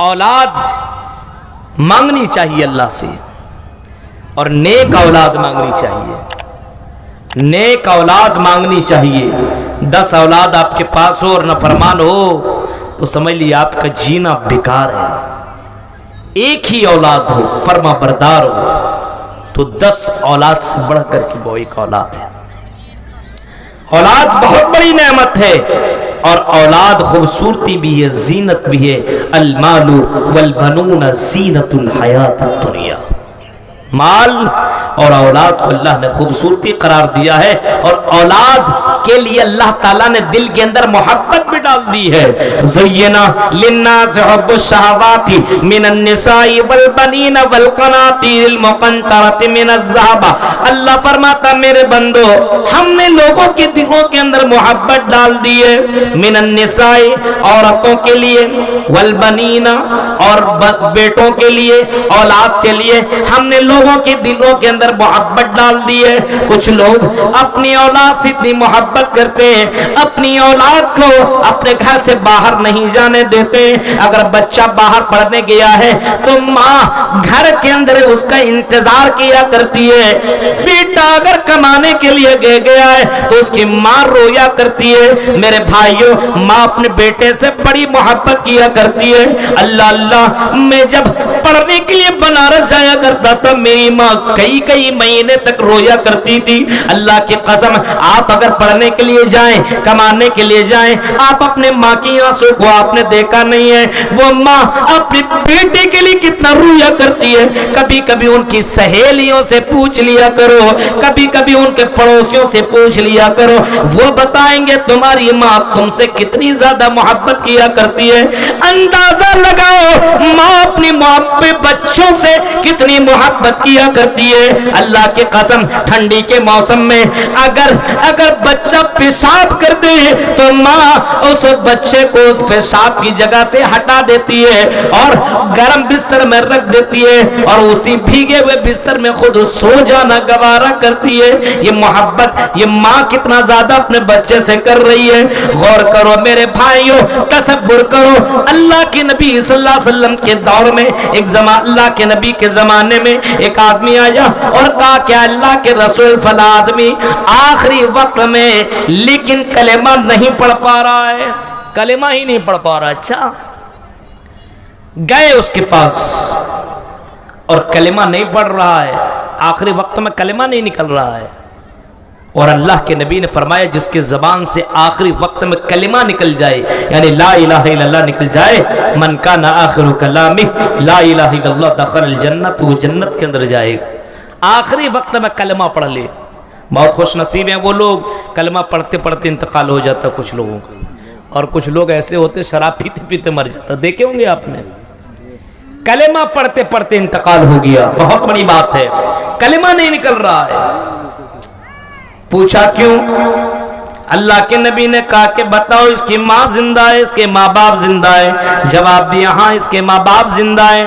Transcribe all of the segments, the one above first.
اولاد مانگنی چاہیے اللہ سے اور نیک اولاد مانگنی چاہیے، نیک اولاد مانگنی چاہیے۔ 10 اولاد آپ کے پاس ہو اور نافرمان ہو تو سمجھ لیے آپ کا جینا بیکار ہے۔ ایک ہی اولاد ہو، فرما بردار ہو، تو 10 اولاد سے بڑھ کر کے وہ ایک اولاد ہے۔ اولاد بہت بڑی نعمت ہے، اور اولاد خوبصورتی بھی ہے، زینت بھی ہے۔ المال والبنون زینت الحیات الدنیا، مال اور اولاد کو اللہ نے خوبصورتی قرار دیا ہے، اور اولاد کے لیے اللہ تعالیٰ نے دل کے اندر محبت بھی ڈال دی ہے۔ زینا للناس حب الشہوات من النساء والبنین والقناطیر المقنطرۃ من الذہب، اللہ فرماتا میرے بندو ہم نے لوگوں کے دلوں کے اندر محبت ڈال دی ہے، من النساء عورتوں کے لیے، والبنین اور بیٹوں کے لیے، اولاد کے لیے ہم نے لوگوں کے دلوں کے اندر محبت ڈال دی ہے۔ کچھ لوگ اپنی اولاد سے اتنی محبت کرتے ہیں، اپنی اولاد کو اپنے گھر سے باہر نہیں جانے دیتے۔ اگر بچہ باہر پڑھنے گیا ہے تو ماں گھر کے اندر اس کا انتظار کیا کرتی ہے۔ بیٹا اگر کمانے کے لیے گیا ہے تو اس کی ماں رویا کرتی ہے۔ میرے بھائیوں، ماں اپنے بیٹے سے بڑی محبت کیا کرتی ہے۔ اللہ اللہ، میں جب پڑھنے کے لیے بنارس جایا کرتا تھا میری ماں کئی مہینے تک رویا کرتی تھی۔ اللہ کی قسم، آپ اگر پڑھنے کے لیے جائیں، کمانے کے لیے جائیں، آپ اپنے ماں کی آنسوں کو آپ نے دیکھا نہیں ہے۔ وہ ماں اپنے بیٹے کے لیے کتنا رویا کرتی ہے۔ کبھی کبھی ان کی سہیلیوں سے پوچھ لیا کرو، کبھی کبھی ان کے پڑوسیوں سے پوچھ لیا کرو، وہ بتائیں گے تمہاری ماں تم سے کتنی زیادہ محبت کیا کرتی ہے۔ اندازہ لگاؤ ماں اپنی بچوں سے کتنی محبت کیا کرتی ہے۔ اللہ کی قسم، ٹھنڈی کے موسم میں اگر بچہ پیشاب کرتے ہیں تو ماں اس بچے کو اس پیشاب کی جگہ سے ہٹا دیتی ہے اور گرم بستر میں رکھ دیتی ہے، اور اسی بھیگے ہوئے بستر میں خود سو جانا گوارا کرتی ہے۔ یہ محبت یہ ماں کتنا زیادہ اپنے بچے سے کر رہی ہے۔ غور کرو میرے بھائیوں، تصور کرو، اللہ کے نبی صلی اللہ علیہ وسلم کے دور میں اللہ کے نبی کے زمانے میں ایک آدمی آیا اور کہا کہ اللہ کے رسول فلاں آدمی آخری وقت میں لیکن کلمہ نہیں پڑھ پا رہا ہے، کلمہ ہی نہیں پڑھ پا رہا۔ اچھا، گئے اس کے پاس اور کلمہ نہیں پڑھ رہا ہے، آخری وقت میں کلمہ نہیں نکل رہا ہے، اور اللہ کے نبی نے فرمایا جس کے زبان سے آخری وقت میں کلمہ نکل جائے، یعنی لا الہ الا اللہ نکل جائے، من کان آخر کلامہ لا الہ الا اللہ دخل الجنت، وہ جنت کے اندر جائے گا۔ آخری وقت میں کلمہ پڑھ لے، بہت خوش نصیب ہیں وہ لوگ، کلمہ پڑھتے پڑھتے انتقال ہو جاتا کچھ لوگوں کا، اور کچھ لوگ ایسے ہوتے شراب پیتے پیتے مر جاتا، دیکھے ہوں گے آپ نے۔ کلمہ پڑھتے پڑھتے انتقال ہو گیا، بہت بڑی بات ہے، کلمہ نہیں نکل رہا ہے۔ پوچھا کیوں؟ اللہ کے نبی نے کہا کہ بتاؤ اس کی ماں زندہ ہے، اس کے ماں باپ زندہ ہے؟ جواب دیا ہاں اس کے ماں باپ زندہ ہے۔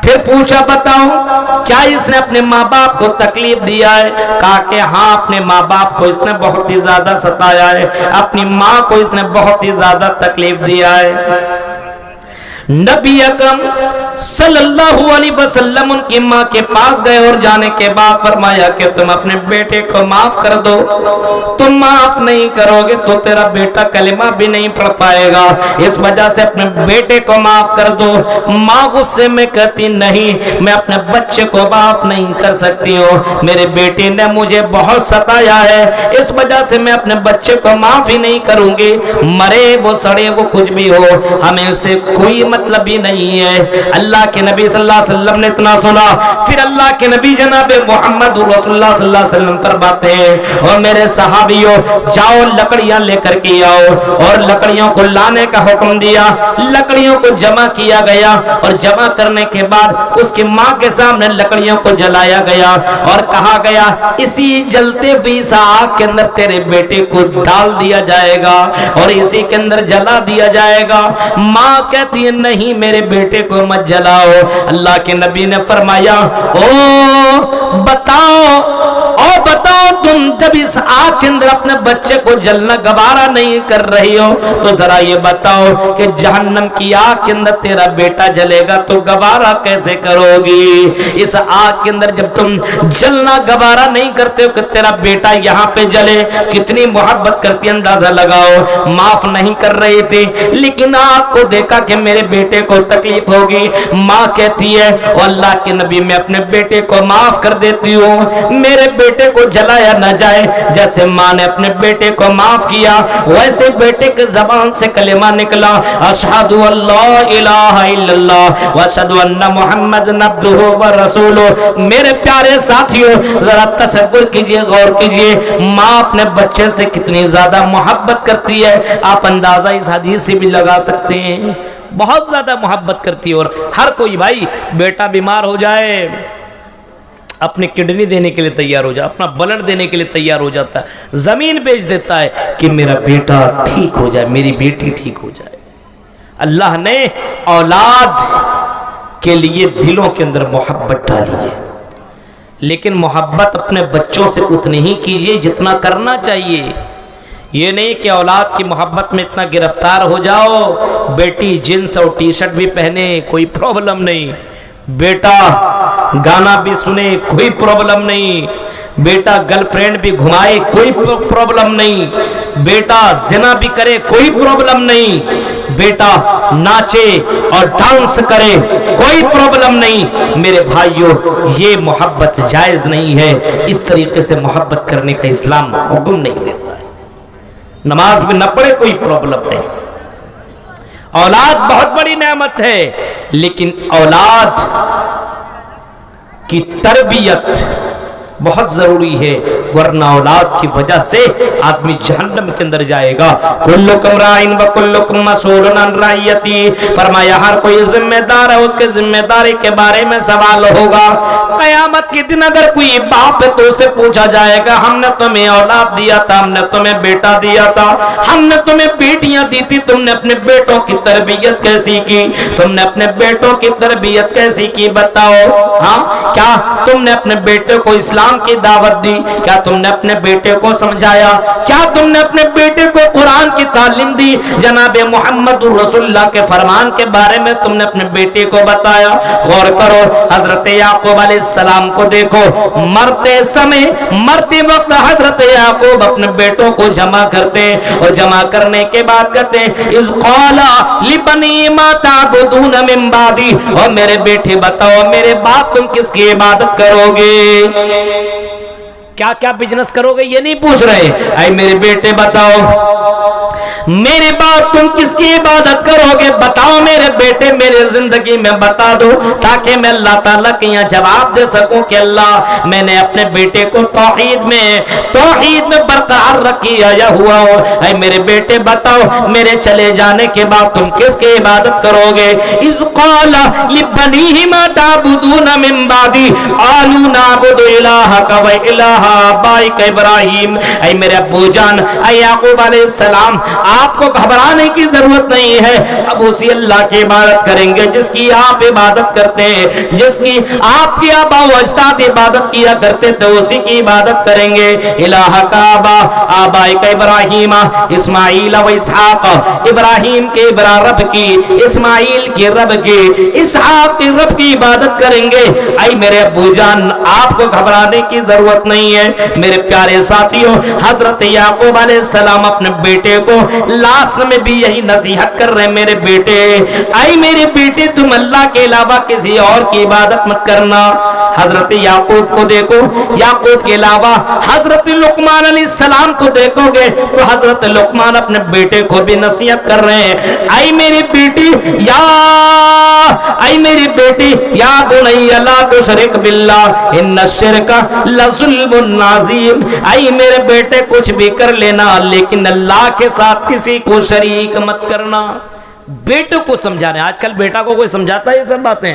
پھر پوچھا بتاؤ کیا اس نے اپنے ماں باپ کو تکلیف دیا ہے؟ کہا کہ ہاں اپنے ماں باپ کو اس نے بہت ہی زیادہ ستایا ہے، اپنی ماں کو اس نے بہت ہی زیادہ تکلیف دیا ہے۔ نبی اکرم صلی اللہ علیہ وسلم ان کی ماں کے پاس گئے اور جانے کے بعد فرمایا کہ تم اپنے بیٹے کو معاف کر دو، تم معاف نہیں کرو گے تو تیرا بیٹا کلمہ بھی نہیں پڑھ پائے گا، اس وجہ سے اپنے بیٹے کو معاف کر دو۔ ماں غصے میں کہتی نہیں، میں اپنے بچے کو معاف نہیں کر سکتی ہوں، میرے بیٹے نے مجھے بہت ستایا ہے، اس وجہ سے میں اپنے بچے کو معاف ہی نہیں کروں گی، مرے وہ سڑے وہ کچھ بھی ہو، ہمیں سے کوئی مطلب ہی نہیں ہے۔ اللہ کے نبی صلی اللہ علیہ وسلم نے اتنا سنا، پھر اللہ کے نبی جناب محمد رسول اللہ صلی اللہ علیہ وسلم فرماتے ہیں اور میرے صحابیوں جاؤ لکڑیاں لے کر کے آؤ، اور لکڑیوں کو لانے کا حکم دیا۔ لکڑیوں کو جمع کیا گیا اور جمع کرنے کے بعد اس کی ماں کے سامنے لکڑیوں کو جلایا گیا اور کہا گیا اسی جلتے ہوئی سا آگ کے اندر تیرے بیٹے کو ڈال دیا جائے گا اور اسی کے اندر جلا دیا جائے گا۔ ماں کہتی ہے نہیں میرے بیٹے کو مت جلاؤ۔ اللہ کے نبی نے فرمایا او بتاؤ تم جب اس آگ کے اندر اپنے بچے کو جلنا گوارا نہیں کر رہی ہو تو ذرا یہ بتاؤ کہ جہنم کی آگ کے اندر تیرا بیٹا جلے گا تو گوارا کیسے کرو گی؟ اس آگ کے اندر جب تم جلنا گوارا نہیں کرتے ہو کہ تیرا بیٹا یہاں پہ جلے، کتنی محبت کرتی، اندازہ لگاؤ۔ معاف نہیں کر رہی تھی لیکن آگ کو دیکھا کہ میرے بیٹے کو تکلیف ہوگی، ماں کہتی ہے او اللہ کے نبی میں اپنے بیٹے کو معاف کر دیتی ہوں، میرے بیٹے کو جلایا نہ جائے۔ جیسے ماں نے اپنے بیٹے کو معاف کیا ویسے بیٹے کے زبان سے کلمہ نکلا، اشہد اللہ الہ الا اللہ واشہد ان محمد عبدہ ورسولہ۔ میرے پیارے ساتھیوں ذرا تصور کیجئے، غور کیجئے، ماں اپنے بچے سے کتنی زیادہ محبت کرتی ہے۔ آپ اندازہ اس حدیث سے بھی لگا سکتے ہیں، بہت زیادہ محبت کرتی ہے۔ اور ہر کوئی بھائی بیٹا بیمار ہو جائے اپنی کڈنی دینے کے لیے تیار ہو جائے، اپنا بلڈ دینے کے لیے تیار ہو جاتا ہے، زمین بیچ دیتا ہے کہ میرا بیٹا ٹھیک ہو جائے، میری بیٹی ٹھیک ہو جائے۔ اللہ نے اولاد کے لیے دلوں کے اندر محبت ڈالی ہے، لیکن محبت اپنے بچوں سے اتنی ہی کیجئے جتنا کرنا چاہیے۔ یہ نہیں کہ اولاد کی محبت میں اتنا گرفتار ہو جاؤ، بیٹی جینس اور ٹی شرٹ بھی پہنے کوئی پرابلم نہیں، بیٹا گانا بھی سنے کوئی پرابلم نہیں، بیٹا گرل فرینڈ بھی گھمائے کوئی پرابلم نہیں، بیٹا زنا بھی کرے کوئی پرابلم نہیں، بیٹا ناچے اور ڈانس کرے کوئی پرابلم نہیں۔ میرے بھائیوں یہ محبت جائز نہیں ہے، اس طریقے سے محبت کرنے کا اسلام حکم نہیں دیتا ہے۔ نماز میں نہ پڑھے کوئی پرابلم نہیں، اولاد بہت بڑی نعمت ہے، لیکن اولاد کی تربیت بہت ضروری ہے، ورنہ اولاد کی وجہ سے آدمی جہنم کے اندر جائے گا۔ کلکم راعٍ وکلکم مسئول عن رعیتہ، فرمایا ہر کوئی ذمہ دار ہے، اس کے ذمہ داری کے بارے میں سوال ہوگا۔ قیامت کے دن اگر کوئی باپ ہے تو اسے پوچھا جائے گا ہم نے تمہیں اولاد دیا تھا، ہم نے تمہیں بیٹا دیا تھا، ہم نے تمہیں بیٹیاں دی تھی، تم نے اپنے بیٹوں کی تربیت کیسی کی؟ تم نے اپنے بیٹوں کی تربیت کیسی کی بتاؤ؟ ہاں کیا تم نے اپنے بیٹے کو اسلام کی دعوت دی؟ کیا تم نے اپنے بیٹے کو سمجھایا؟ کیا تم نے اپنے بیٹے کو قرآن کی تعلیم دی؟ جناب محمد رسول اللہ کے فرمان کے بارے میں تم نے اپنے بیٹے کو بتایا؟ غور کرو، حضرت یعقوب علیہ السلام کو دیکھو، مرتے وقت حضرت یعقوب اپنے بیٹوں کو جمع کرتے اور جمع کرنے کے بعد کہتے ہیں اذ قال لبنی ما تعبدون من بعدی، اور میرے بیٹے بتاؤ میرے بعد تم کس کی عبادت کرو گے؟ کیا کیا بزنس کرو گے یہ نہیں پوچھ رہے، اے میرے بیٹے بتاؤ میرے بعد تم کس کی عبادت کرو گے؟ بتاؤ میرے بیٹے، میرے زندگی میں بتا دو تاکہ میں اللہ تعالیٰ کے یہاں جواب دے سکوں کہ اللہ میں نے اپنے بیٹے کو توحید میں برقرار رکھا ہوا ہو۔ اے میرے بیٹے بتاؤ میرے چلے جانے کے بعد تم کس کی عبادت کرو گے؟ اذ قال لبنیہ ما تعبدون من بعدی قالوا نعبد الہک و الہ آبائک ابراہیم۔ اے میرے ابو جان، اے یعقوب علیہ السلام، آپ کو گھبرانے کی ضرورت نہیں ہے، اب اسی اللہ کی عبادت کریں گے جس کی آپ عبادت کرتے ہیں، جس کی آپ کے آبا و اجداد عبادت کیا کرتے تھے اسی کی عبادت کریں گے۔ الہ کا آبائک ابراہیم اسماعیل و اسحاق، ابراہیم کے رب کی، اسماعیل کے رب کی، اسحاق کے رب کی عبادت کریں گے۔ اے میرے ابو جان آپ کو گھبرانے کی ضرورت نہیں ہے۔ میرے پیارے ساتھیوں حضرت یعقوب علیہ السلام اپنے بیٹے کو لاسٹ میں بھی یہی نصیحت کر رہے ہیں، میرے بیٹے، اے میرے بیٹے تم اللہ کے علاوہ کسی اور کی عبادت مت کرنا۔ حضرت یعقوب کو دیکھو، یعقوب کے علاوہ حضرت لقمان علیہ السلام کو دیکھو گے تو حضرت لقمان اپنے بیٹے کو بھی نصیحت کر رہے ہیں، اے میری بیٹی اے میری بیٹی یا بنی لا تشرک باللہ ان الشرک لظلم عظیم۔ اے میرے بیٹے کچھ بھی کر لینا لیکن اللہ کے ساتھ کسی کو شریک مت کرنا۔ بیٹوں کو سمجھانا، آج کل بیٹا کو کوئی سمجھاتا ہے یہ سب باتیں؟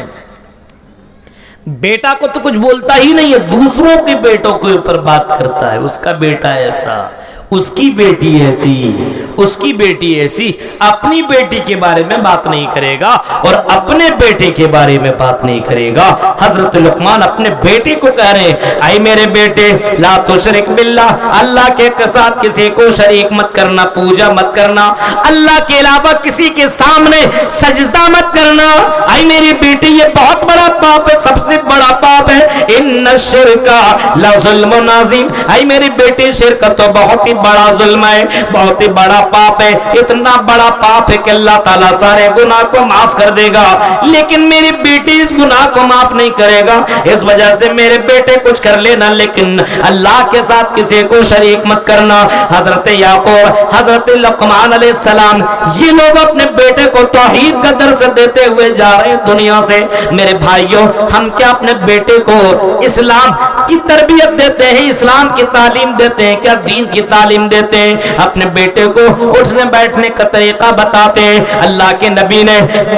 بیٹا کو تو کچھ بولتا ہی نہیں ہے، دوسروں کے بیٹوں کے اوپر بات کرتا ہے، اس کا بیٹا ایسا، اس کی بیٹی ایسی، اس کی بیٹی ایسی، اپنی بیٹی کے بارے میں بات نہیں کرے گا اور اپنے بیٹے کے بارے میں بات نہیں کرے گا۔ حضرت لقمان اپنے بیٹے کو کہہ رہے ہیں اے میرے بیٹے لا تشرک باللہ، اللہ کے ساتھ کسی کو شریک مت کرنا، پوجا مت کرنا، اللہ کے علاوہ کسی کے سامنے سجدہ مت کرنا۔ اے میری بیٹی یہ بہت بڑا پاپ ہے، سب سے بڑا پاپ ہے، ان الشرک لظلم عظیم۔ اے میری بیٹی شرک تو بہت ہی بڑا ظلم ہے، بہت ہی بڑا پاپ ہے، اتنا بڑا پاپ ہے کہ اللہ تعالیٰ سارے گناہ کو معاف کر دے گا، لیکن میری بیٹی اس گناہ کو معاف نہیں کرے گا، اس وجہ سے میرے بیٹے کچھ کر لینا لیکن اللہ کے ساتھ کسی کو شریک مت کرنا۔ حضرت یعقوب، حضرت لقمان علیہ السلام، یہ لوگ اپنے بیٹے کو توحید کا درس دیتے ہوئے جا رہے ہیں دنیا سے۔ میرے بھائیوں، ہم کیا اپنے بیٹے کو اسلام کی تربیت دیتے ہیں، اسلام کی تعلیم دیتے ہیں، کیا دین کی تعلیم دیتے ہیں؟ اپنے بیٹے کو اٹھنے بیٹھنے کا طریقہ بتاتے ہیں۔ اللہ کے نبی نے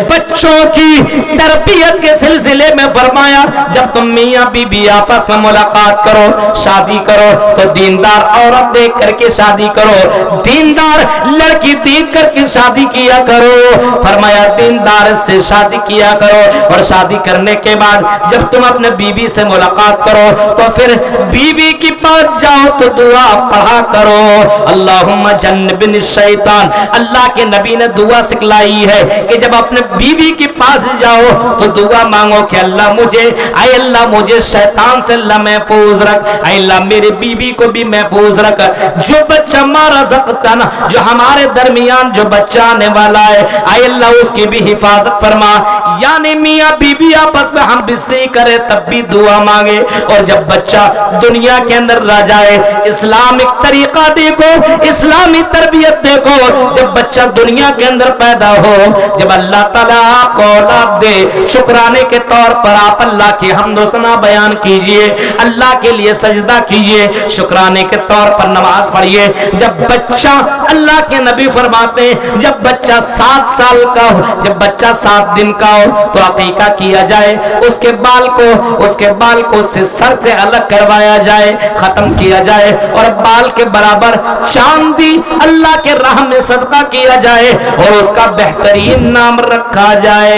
بچوں کی تربیت کے سلسلے میں فرمایا جب تم میاں بی بی آپس میں ملاقات کرو، شادی کرو تو دیندار عورت دیکھ کر کے شادی کرو، دیندار لڑکی دیکھ کر کے شادی کیا کرو۔ فرمایا دیندار سے شادی کیا کرو، اور شادی کرنے کے بعد جب تم اپنے بیوی سے ملاقات کرو تو پھر بیوی کے پاس جاؤ تو دعا پڑھا کرو، اللہم جنبنی الشیطان۔ اللہ کے نبی نے دعا سکھلائی ہے کہ جب اپنے بیوی کے پاس جاؤ تو دعا مانگو کہ اللہ مجھے، اے اللہ مجھے شیطان سے اللہ محفوظ رکھ، اے اللہ میری بیوی کو بھی محفوظ رکھ، جو بچہ مارا رزقتنا، جو ہمارے درمیان جو بچہ آنے والا ہے اے اللہ اس کی بھی حفاظت فرما۔ یعنی میاں بیوی آپس میں ہم بستری کرے تب بھی دعا مانگے، اور جب بچہ دنیا کے اندر رہ جائے، اسلامک طریقہ دیکھو، اسلامی تربیت دیکھو، جب بچہ دنیا کے اندر پیدا ہو، جب اللہ تعالیٰ آپ کو اولاد دے، شکرانے کے طور پر آپ اللہ کی حمد و ثنا بیان کیجئے، اللہ کے لیے سجدہ کیجئے، شکرانے کے طور پر نماز پڑھیے۔ جب بچہ، اللہ کے نبی فرماتے ہیں جب بچہ 7 سال کا ہو، جب بچہ 7 دن کا ہو تو عقیقہ کیا جائے، اس کے بال کو اس سے سر سے الگ کروایا جائے، ختم کیا جائے، اور بال کے برابر چاندی اللہ کے راہ میں صدقہ کیا جائے، اور اس کا بہترین نام رکھا جائے۔